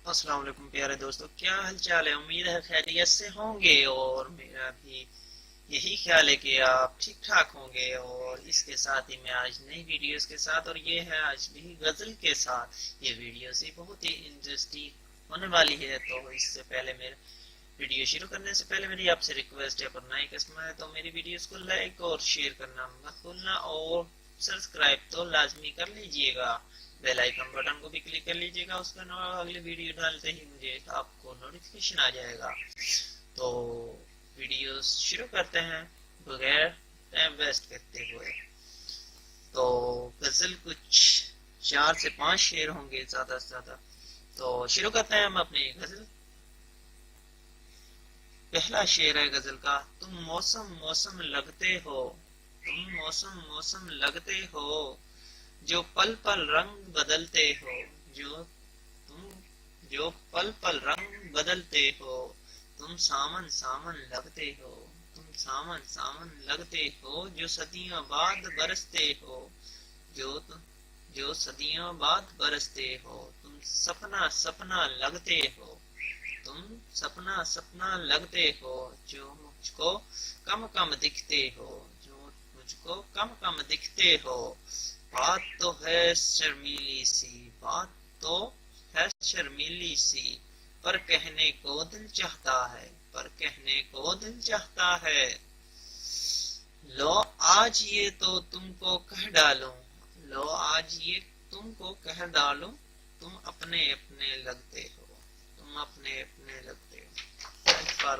السلام علیکم پیارے دوستو، کیا حال چال ہے؟ امید ہے خیریت سے ہوں گے، اور میرا بھی یہی خیال ہے کہ آپ ٹھیک ٹھاک ہوں گے۔ اور اس کے ساتھ ہی میں آج نئی ویڈیوز کے ساتھ، اور یہ ہے آج بھی غزل کے ساتھ۔ یہ ویڈیوز ہی بہت ہی انٹرسٹنگ ہونے والی ہے، تو اس سے پہلے میرے ویڈیو شروع کرنے سے پہلے میری آپ سے ریکویسٹ ہے، پر نئی قسم ہے تو میری ویڈیوز کو لائک اور شیئر کرنا مت بھولنا، اور سبسکرائب تو لازمی کر لیجئے گا۔ بیل آئیکن بٹن کو بھی کلک کر لیجئے گا، اس کا اگلی ویڈیو ڈالتے ہی مجھے آپ کو نوٹیفیکیشن آ جائے گا۔ تو ویڈیوز شروع کرتے ہیں بغیر ٹائم ویسٹ کرتے ہوئے۔ تو غزل کچھ 4 سے 5 شعر ہوں گے زیادہ سے زیادہ، تو شروع کرتے ہیں ہم اپنی غزل۔ پہلا شعر ہے غزل کا: تم موسم موسم لگتے ہو، تم موسم موسم لگتے ہو، جو پل پل رنگ بدلتے ہو، جو پل پل رنگ بدلتے ہو، تم سامن سامن لگتے ہو، تم سامن سامن لگتے ہو، جو صدیوں بعد برستے ہو، جو صدیوں بعد برستے ہو، تم سپنا سپنا لگتے ہو، تم سپنا سپنا لگتے ہو، جو مجھ کو کم کم دکھتے ہو، جو مجھ کو کم کم دکھتے ہو۔ بات تو ہے شرمیلی سی، بات تو ہے شرمیلی سی، پر کہنے کو دل چاہتا ہے، پر کہنے کو دل چاہتا ہے۔ لو آج یہ تو تم کو کہہ ڈالوں، لو آج یہ تم کو کہہ ڈالوں، تم اپنے اپنے لگتے ہو، تم اپنے اپنے لگتے ہو۔